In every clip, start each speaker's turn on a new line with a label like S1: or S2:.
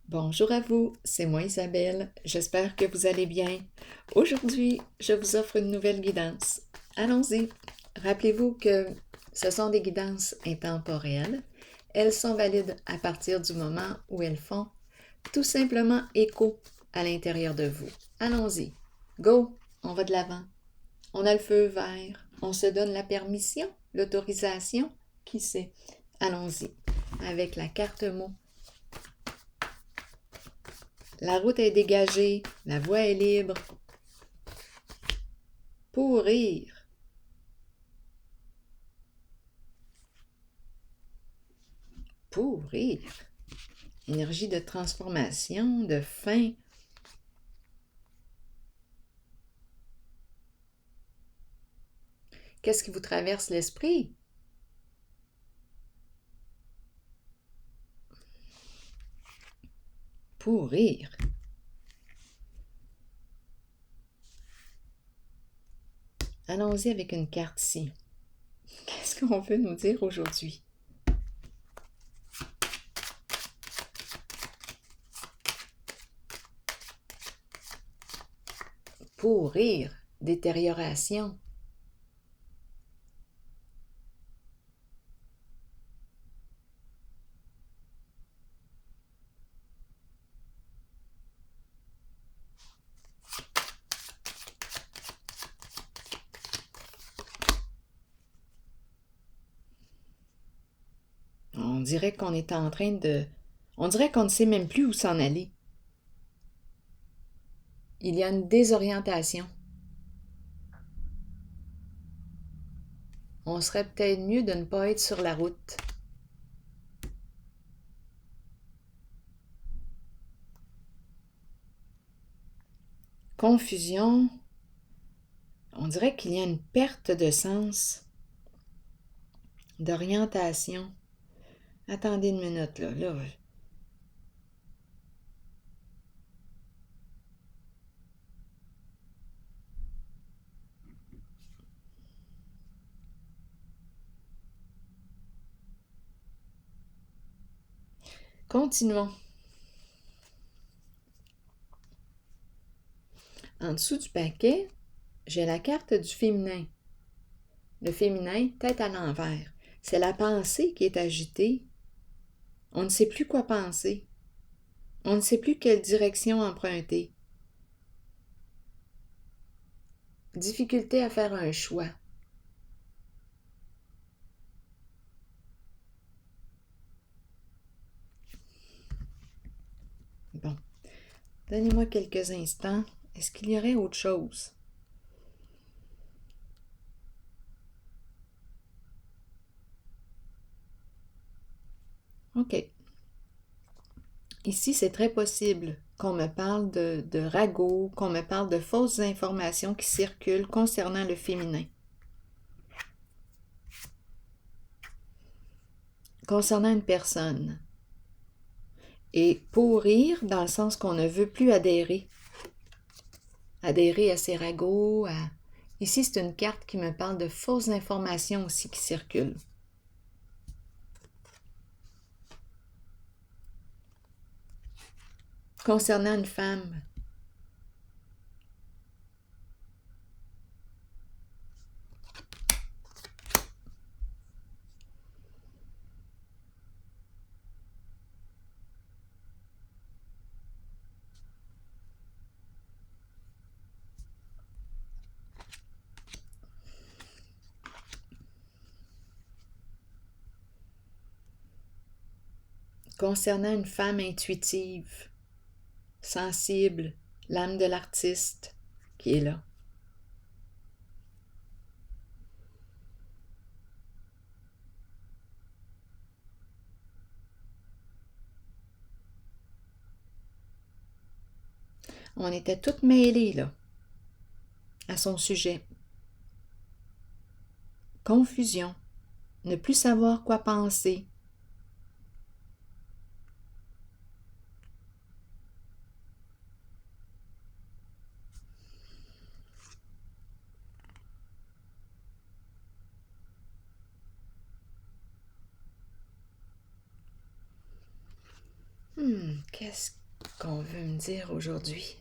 S1: Bonjour à vous, c'est moi Isabelle, j'espère que vous allez bien. Aujourd'hui, je vous offre une nouvelle guidance. Allons-y. Rappelez-vous que ce sont des guidances intemporelles. Elles sont valides à partir du moment où elles font tout simplement écho à l'intérieur de vous. Allons-y. Go, on va de l'avant. On a le feu vert, on se donne la permission, l'autorisation, qui sait. Allons-y. Avec la carte mot. La route est dégagée, la voie est libre. Pourrir. Pourrir. Énergie de transformation, de fin. Qu'est-ce qui vous traverse l'esprit? Pourrir. Allons-y avec une carte ici. Qu'est-ce qu'on veut nous dire aujourd'hui? Pourrir. Détérioration. On dirait qu'on est en train de... On dirait qu'on ne sait même plus où s'en aller. Il y a une désorientation. On serait peut-être mieux de ne pas être sur la route. Confusion. On dirait qu'il y a une perte de sens, d'orientation. Attendez une minute, là. Continuons. En dessous du paquet, j'ai la carte du féminin. Le féminin, tête à l'envers. C'est la pensée qui est agitée. On ne sait plus quoi penser. On ne sait plus quelle direction emprunter. Difficulté à faire un choix. Bon, donnez-moi quelques instants. Est-ce qu'il y aurait autre chose? OK. Ici, c'est très possible qu'on me parle de ragots, qu'on me parle de fausses informations qui circulent concernant le féminin. Concernant une personne. Et pourrir dans le sens qu'on ne veut plus adhérer. Adhérer à ces ragots. Ici, c'est une carte qui me parle de fausses informations aussi qui circulent. Concernant une femme. Concernant une femme intuitive, sensible, l'âme de l'artiste qui est là. On était toutes mêlées, là, à son sujet. Confusion, ne plus savoir quoi penser. Qu'est-ce qu'on veut me dire aujourd'hui?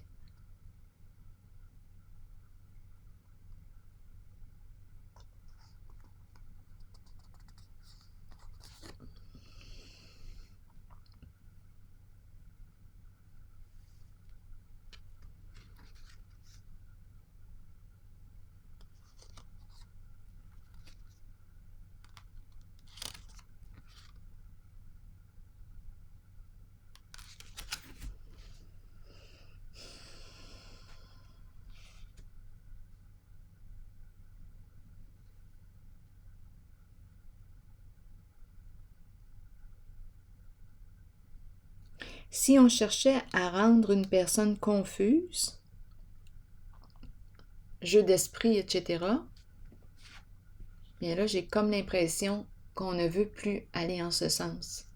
S1: Si on cherchait à rendre une personne confuse, jeu d'esprit, etc., bien là, j'ai comme l'impression qu'on ne veut plus aller en ce sens.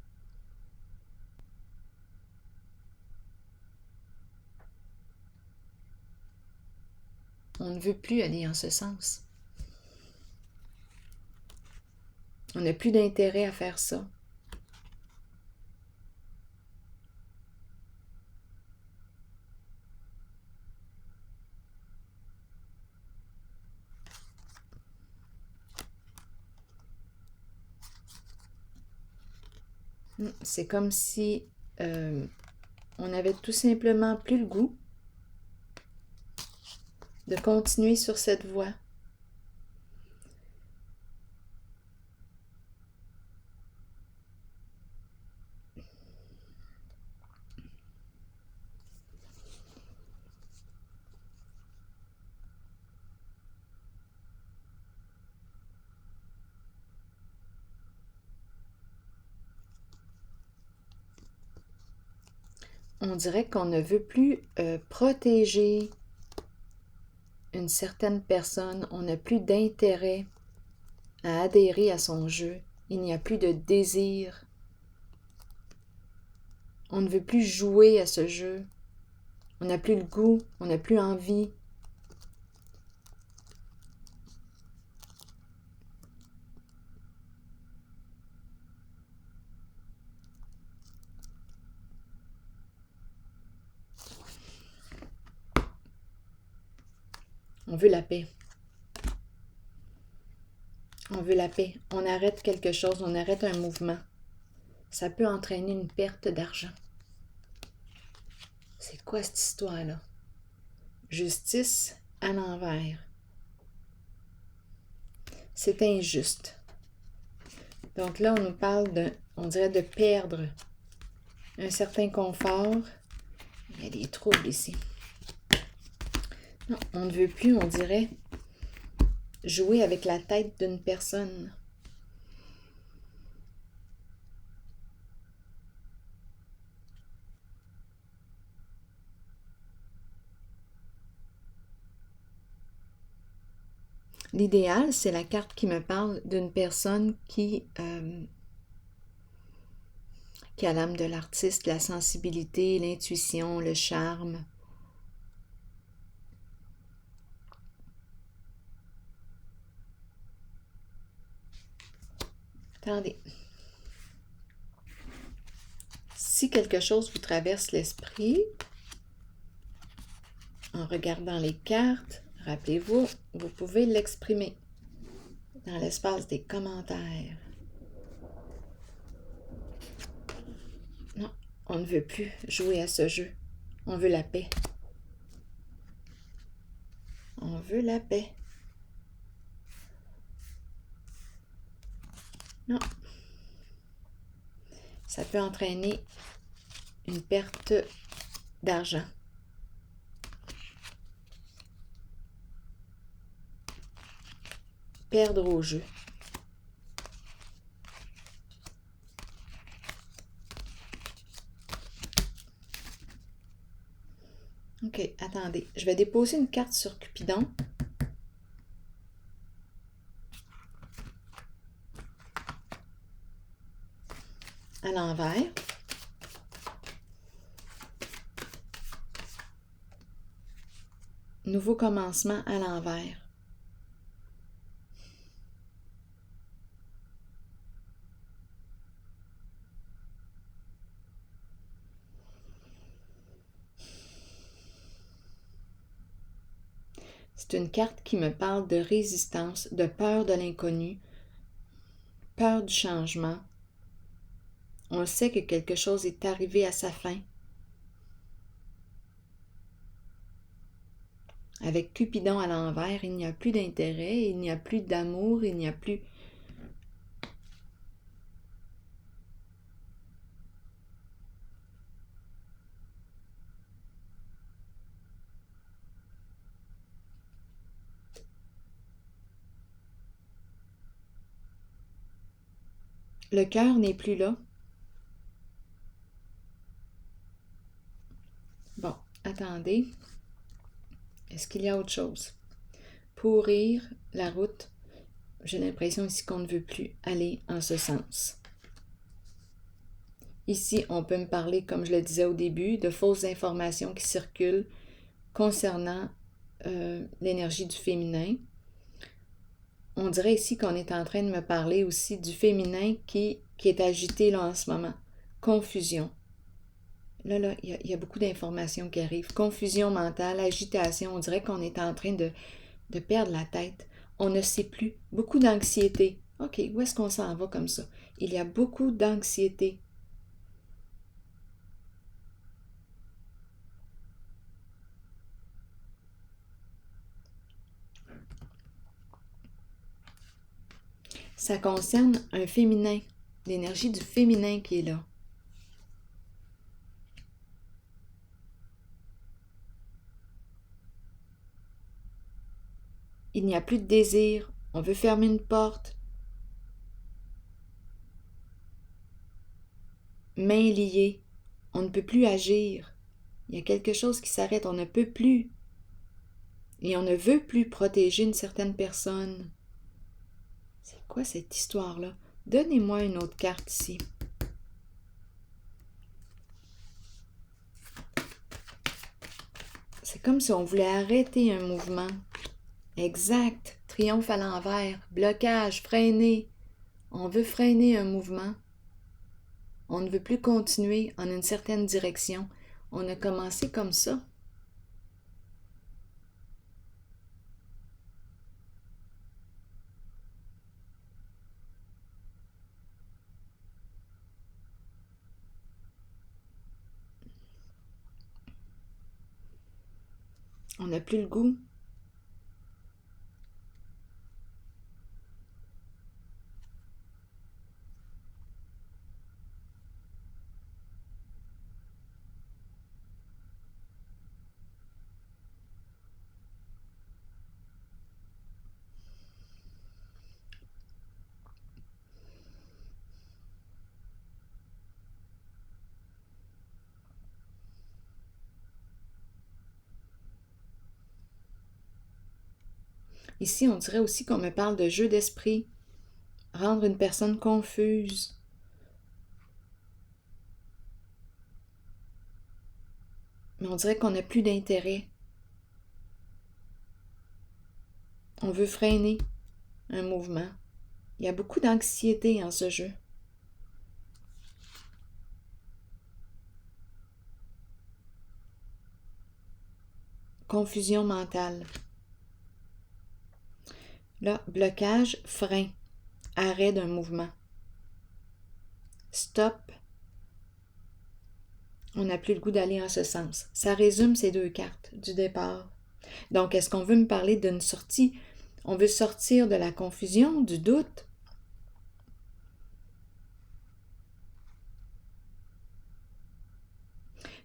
S1: On ne veut plus aller en ce sens. On n'a plus d'intérêt à faire ça. C'est comme si on avait tout simplement plus le goût de continuer sur cette voie. On dirait qu'on ne veut plus protéger une certaine personne, on n'a plus d'intérêt à adhérer à son jeu, il n'y a plus de désir. On ne veut plus jouer à ce jeu, on n'a plus le goût, on n'a plus envie. On veut la paix. On veut la paix. On arrête quelque chose, on arrête un mouvement. Ça peut entraîner une perte d'argent. C'est quoi cette histoire-là? Justice à l'envers. C'est injuste. Donc là, on nous parle on dirait de perdre un certain confort. Il y a des troubles ici. Non, on ne veut plus, on dirait, jouer avec la tête d'une personne. L'idéal, c'est la carte qui me parle d'une personne qui a l'âme de l'artiste, la sensibilité, l'intuition, le charme. Attendez. Si quelque chose vous traverse l'esprit, en regardant les cartes, rappelez-vous, vous pouvez l'exprimer dans l'espace des commentaires. Non, on ne veut plus jouer à ce jeu. On veut la paix. On veut la paix. Non. Ça peut entraîner une perte d'argent. Perdre au jeu. OK, attendez. Je vais déposer une carte sur Cupidon. À l'envers. Nouveau commencement à l'envers. C'est une carte qui me parle de résistance, de peur de l'inconnu, peur du changement. On sait que quelque chose est arrivé à sa fin. Avec Cupidon à l'envers, il n'y a plus d'intérêt, il n'y a plus d'amour, il n'y a plus... Le cœur n'est plus là. Bon, attendez. Est-ce qu'il y a autre chose? Pourrir la route. J'ai l'impression ici qu'on ne veut plus aller en ce sens. Ici, on peut me parler, comme je le disais au début, de fausses informations qui circulent concernant l'énergie du féminin. On dirait ici qu'on est en train de me parler aussi du féminin qui est agité là en ce moment. Confusion. Là, il y a beaucoup d'informations qui arrivent. Confusion mentale, agitation. On dirait qu'on est en train de perdre la tête. On ne sait plus. Beaucoup d'anxiété. OK, où est-ce qu'on s'en va comme ça? Il y a beaucoup d'anxiété. Ça concerne un féminin, l'énergie du féminin qui est là. Il n'y a plus de désir, on veut fermer une porte. Mains liées, on ne peut plus agir. Il y a quelque chose qui s'arrête, on ne peut plus. Et on ne veut plus protéger une certaine personne. C'est quoi cette histoire-là? Donnez-moi une autre carte ici. C'est comme si on voulait arrêter un mouvement. Exact. Triomphe à l'envers. Blocage, freiner. On veut freiner un mouvement. On ne veut plus continuer en une certaine direction. On a commencé comme ça. On n'a plus le goût. Ici, on dirait aussi qu'on me parle de jeu d'esprit, rendre une personne confuse. Mais on dirait qu'on n'a plus d'intérêt. On veut freiner un mouvement. Il y a beaucoup d'anxiété en ce jeu. Confusion mentale. Là, blocage, frein, arrêt d'un mouvement. Stop. On n'a plus le goût d'aller en ce sens. Ça résume ces deux cartes du départ. Donc, est-ce qu'on veut me parler d'une sortie? On veut sortir de la confusion, du doute?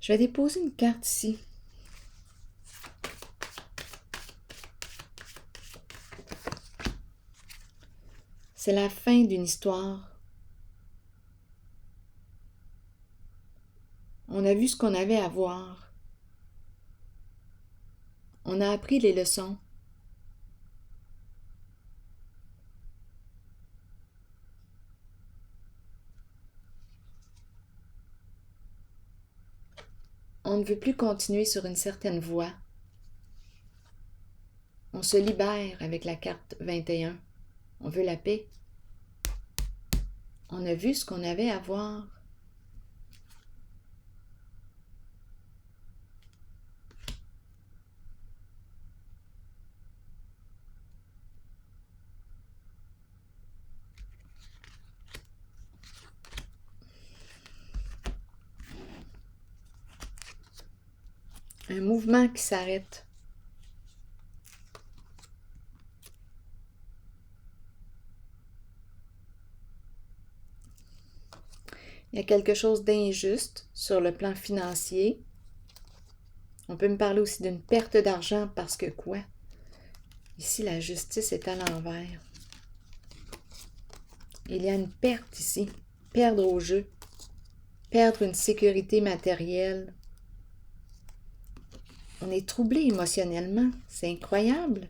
S1: Je vais déposer une carte ici. C'est la fin d'une histoire. On a vu ce qu'on avait à voir. On a appris les leçons. On ne veut plus continuer sur une certaine voie. On se libère avec la carte 21. On veut la paix. On a vu ce qu'on avait à voir. Un mouvement qui s'arrête. Il y a quelque chose d'injuste sur le plan financier. On peut me parler aussi d'une perte d'argent parce que quoi? Ici, la justice est à l'envers. Il y a une perte ici. Perdre au jeu. Perdre une sécurité matérielle. On est troublé émotionnellement. C'est incroyable.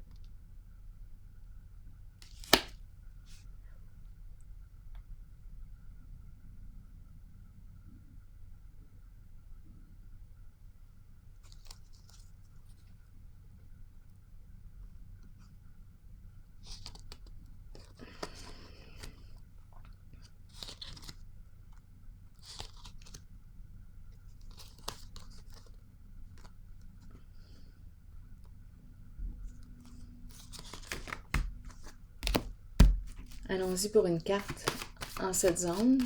S1: Allons-y pour une carte en cette zone.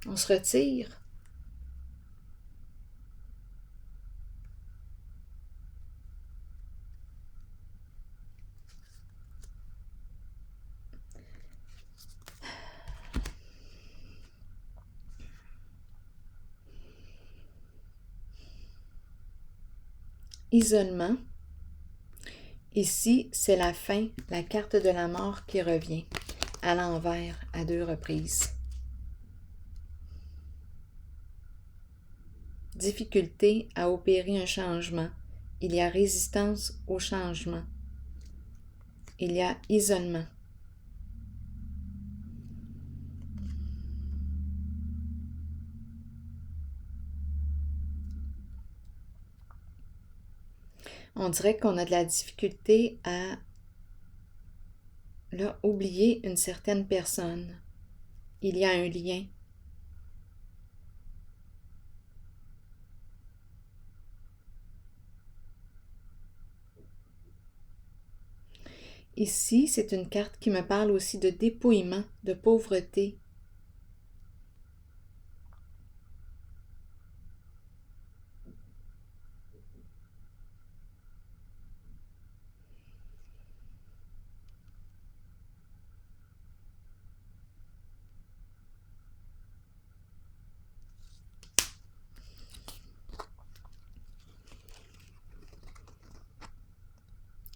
S1: On se retire. Isolement. Ici, c'est la fin, la carte de la mort qui revient, à l'envers, à 2 reprises. Difficulté à opérer un changement. Il y a résistance au changement. Il y a isolement. On dirait qu'on a de la difficulté à là, oublier une certaine personne. Il y a un lien. Ici, c'est une carte qui me parle aussi de dépouillement, de pauvreté.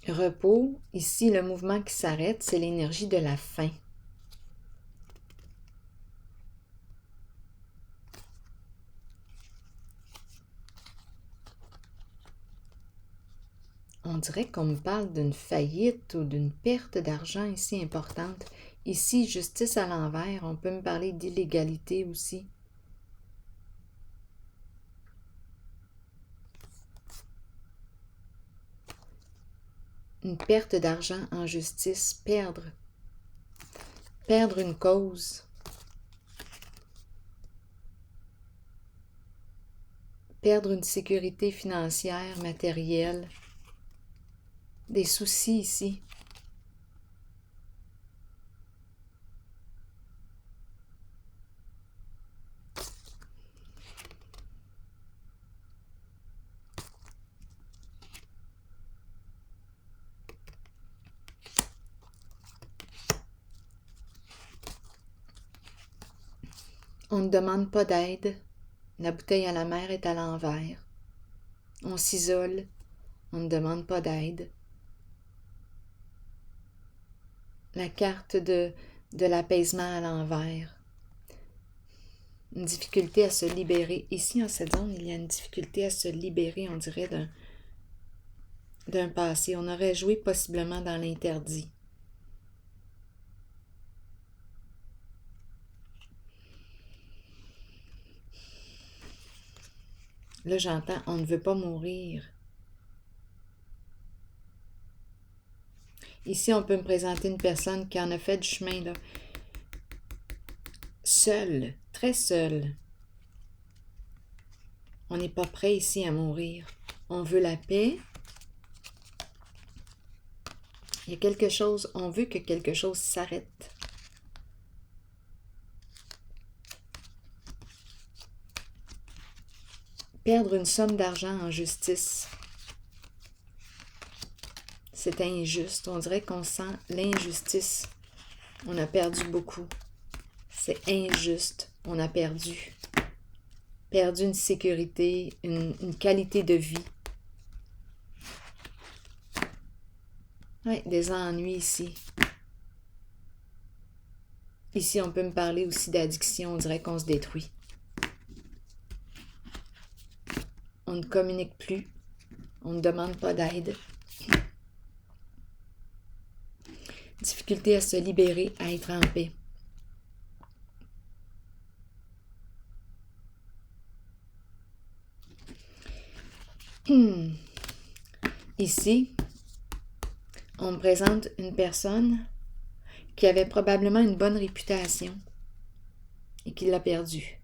S1: Repos, ici le mouvement qui s'arrête, c'est l'énergie de la fin. On dirait qu'on me parle d'une faillite ou d'une perte d'argent ici importante. Ici, justice à l'envers, on peut me parler d'illégalité aussi. Une perte d'argent en justice, perdre une cause, perdre une sécurité financière, matérielle, des soucis ici. On ne demande pas d'aide. La bouteille à la mer est à l'envers. On s'isole. On ne demande pas d'aide. La carte de l'apaisement à l'envers. Une difficulté à se libérer. Ici, en cette zone, il y a une difficulté à se libérer, on dirait, d'un passé. On aurait joué possiblement dans l'interdit. Là, j'entends, on ne veut pas mourir. Ici, on peut me présenter une personne qui en a fait du chemin, là. Seule, très seule. On n'est pas prêt ici à mourir. On veut la paix. Il y a quelque chose, on veut que quelque chose s'arrête. Perdre une somme d'argent en justice. C'est injuste. On dirait qu'on sent l'injustice. On a perdu beaucoup. C'est injuste. On a perdu. Perdu une sécurité, une qualité de vie. Oui, des ennuis ici. Ici, on peut me parler aussi d'addiction. On dirait qu'on se détruit. On ne communique plus. On ne demande pas d'aide. Difficulté à se libérer, à être en paix. Ici, on me présente une personne qui avait probablement une bonne réputation et qui l'a perdue.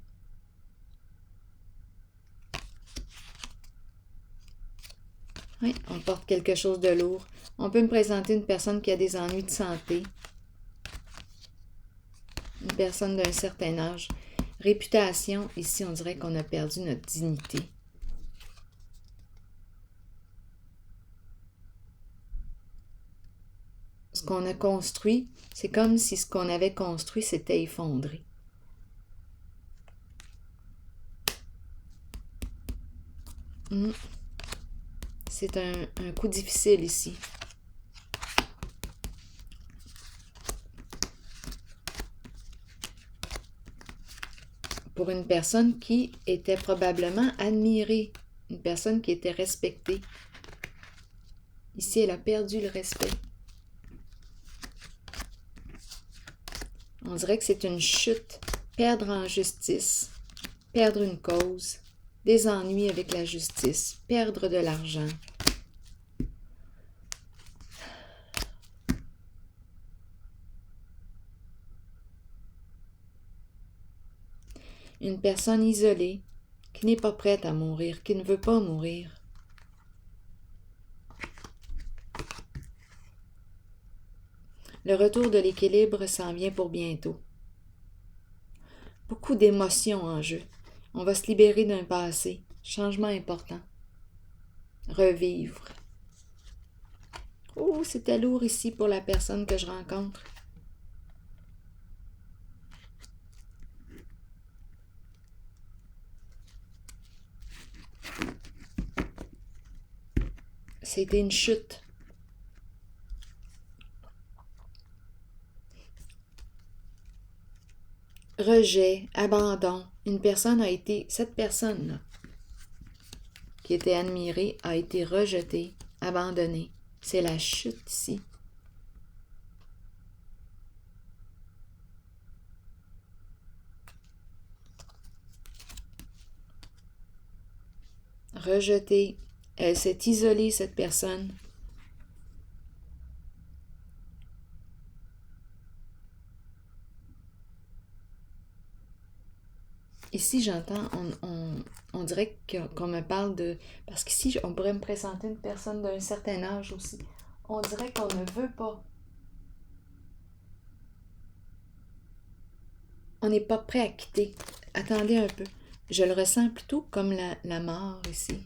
S1: Oui, on porte quelque chose de lourd. On peut me présenter une personne qui a des ennuis de santé. Une personne d'un certain âge. Réputation, ici, on dirait qu'on a perdu notre dignité. Ce qu'on a construit, c'est comme si ce qu'on avait construit s'était effondré. C'est un coup difficile ici. Pour une personne qui était probablement admirée, une personne qui était respectée. Ici, elle a perdu le respect. On dirait que c'est une chute, perdre en justice, perdre une cause, des ennuis avec la justice, perdre de l'argent. Une personne isolée, qui n'est pas prête à mourir, qui ne veut pas mourir. Le retour de l'équilibre s'en vient pour bientôt. Beaucoup d'émotions en jeu. On va se libérer d'un passé. Changement important. Revivre. Oh, c'était lourd ici pour la personne que je rencontre. C'était une chute. Rejet, abandon. Cette personne-là, qui était admirée, a été rejetée, abandonnée. C'est la chute ici. Rejetée. Elle s'est isolée, cette personne. Ici, j'entends, on dirait qu'on me parle de... Parce qu'ici, on pourrait me présenter une personne d'un certain âge aussi. On dirait qu'on ne veut pas. On n'est pas prêt à quitter. Attendez un peu. Je le ressens plutôt comme la mort ici.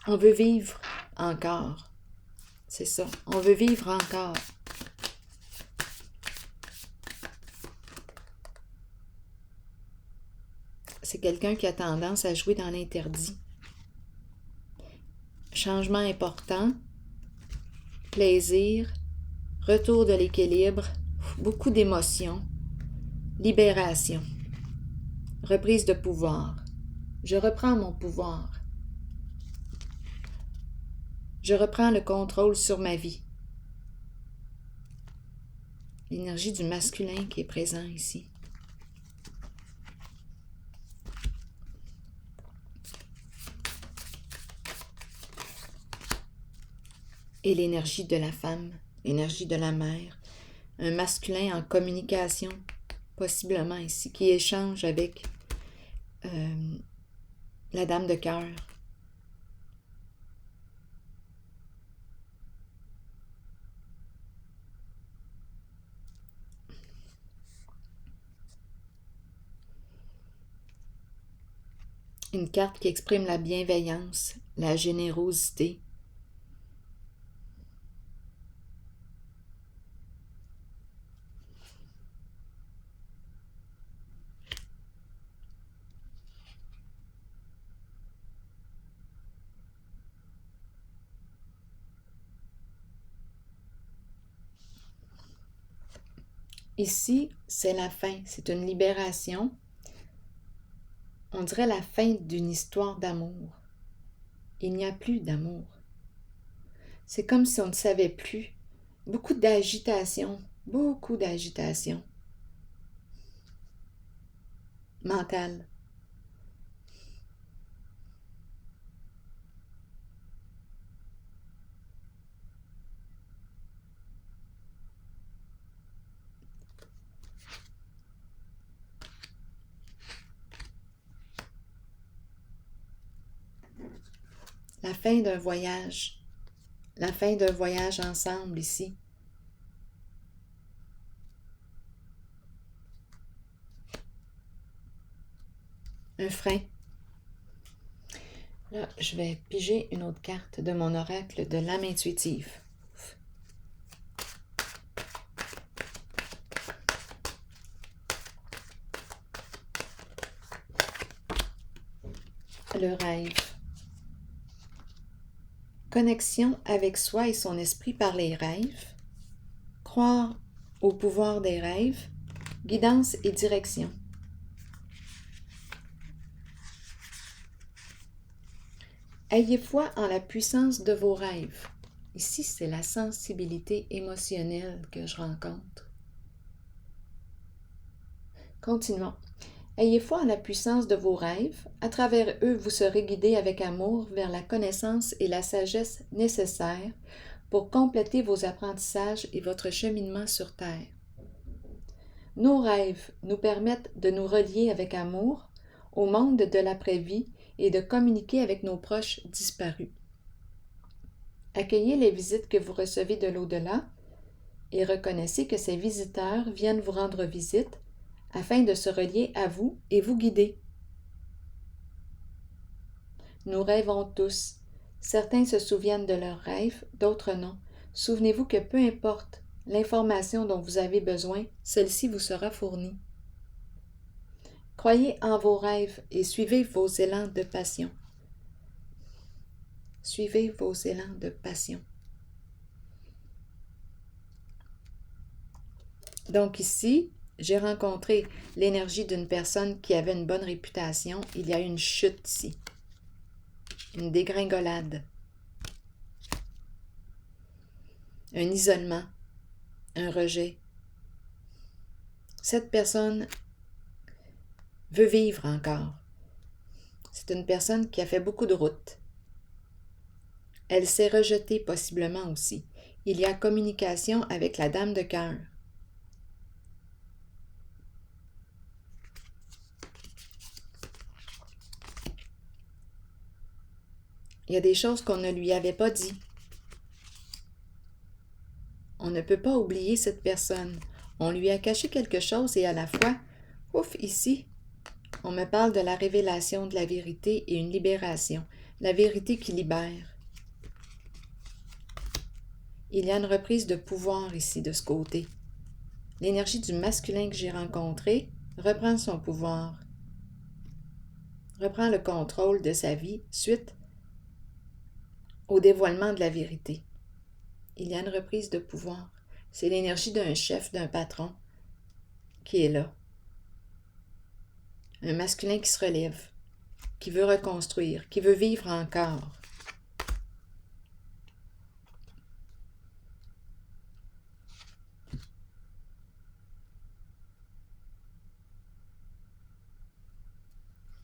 S1: On veut vivre encore. C'est ça. On veut vivre encore. C'est quelqu'un qui a tendance à jouer dans l'interdit. Changement important, plaisir, retour de l'équilibre, beaucoup d'émotions, libération, reprise de pouvoir. Je reprends mon pouvoir. Je reprends le contrôle sur ma vie. L'énergie du masculin qui est présent ici. Et l'énergie de la femme, l'énergie de la mère. Un masculin en communication, possiblement ici, qui échange avec la dame de cœur. Une carte qui exprime la bienveillance, la générosité. Ici, c'est la fin, c'est une libération. On dirait la fin d'une histoire d'amour. Il n'y a plus d'amour. C'est comme si on ne savait plus. Beaucoup d'agitation mentale. La fin d'un voyage. La fin d'un voyage ensemble ici. Un frein. Là, je vais piger une autre carte de mon oracle de l'âme intuitive. Le rêve. Connexion avec soi et son esprit par les rêves. Croire au pouvoir des rêves. Guidance et direction. Ayez foi en la puissance de vos rêves. Ici, c'est la sensibilité émotionnelle que je rencontre. Continuons. Ayez foi en la puissance de vos rêves. À travers eux, vous serez guidé avec amour vers la connaissance et la sagesse nécessaires pour compléter vos apprentissages et votre cheminement sur Terre. Nos rêves nous permettent de nous relier avec amour au monde de l'après-vie et de communiquer avec nos proches disparus. Accueillez les visites que vous recevez de l'au-delà et reconnaissez que ces visiteurs viennent vous rendre visite afin de se relier à vous et vous guider. Nous rêvons tous. Certains se souviennent de leurs rêves, d'autres non. Souvenez-vous que peu importe l'information dont vous avez besoin, celle-ci vous sera fournie. Croyez en vos rêves et suivez vos élans de passion. Suivez vos élans de passion. Donc ici, j'ai rencontré l'énergie d'une personne qui avait une bonne réputation. Il y a eu une chute ici. Une dégringolade. Un isolement. Un rejet. Cette personne veut vivre encore. C'est une personne qui a fait beaucoup de routes. Elle s'est rejetée possiblement aussi. Il y a communication avec la dame de cœur. Il y a des choses qu'on ne lui avait pas dit. On ne peut pas oublier cette personne. On lui a caché quelque chose et à la fois, ouf, ici, on me parle de la révélation de la vérité et une libération. La vérité qui libère. Il y a une reprise de pouvoir ici, de ce côté. L'énergie du masculin que j'ai rencontré reprend son pouvoir. Reprend le contrôle de sa vie suite au dévoilement de la vérité. Il y a une reprise de pouvoir. C'est l'énergie d'un chef, d'un patron qui est là. Un masculin qui se relève, qui veut reconstruire, qui veut vivre encore.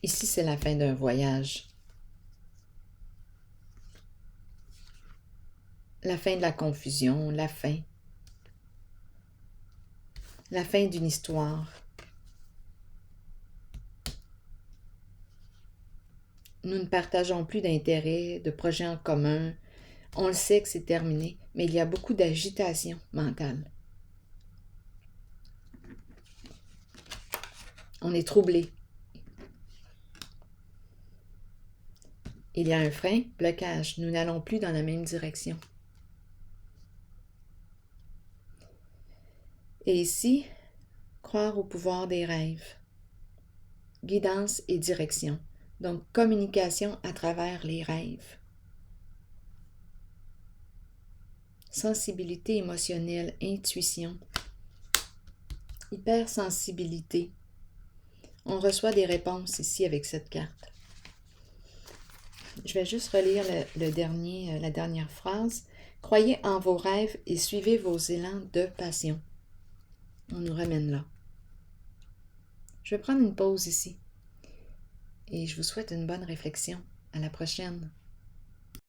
S1: Ici, c'est la fin d'un voyage. La fin de la confusion, la fin. La fin d'une histoire. Nous ne partageons plus d'intérêts, de projets en commun. On le sait que c'est terminé, mais il y a beaucoup d'agitation mentale. On est troublé. Il y a un frein, blocage. Nous n'allons plus dans la même direction. Et ici, croire au pouvoir des rêves. Guidance et direction. Donc, communication à travers les rêves. Sensibilité émotionnelle, intuition. Hypersensibilité. On reçoit des réponses ici avec cette carte. Je vais juste relire la dernière phrase. Croyez en vos rêves et suivez vos élans de passion. On nous ramène là. Je vais prendre une pause ici. Et je vous souhaite une bonne réflexion. À la prochaine.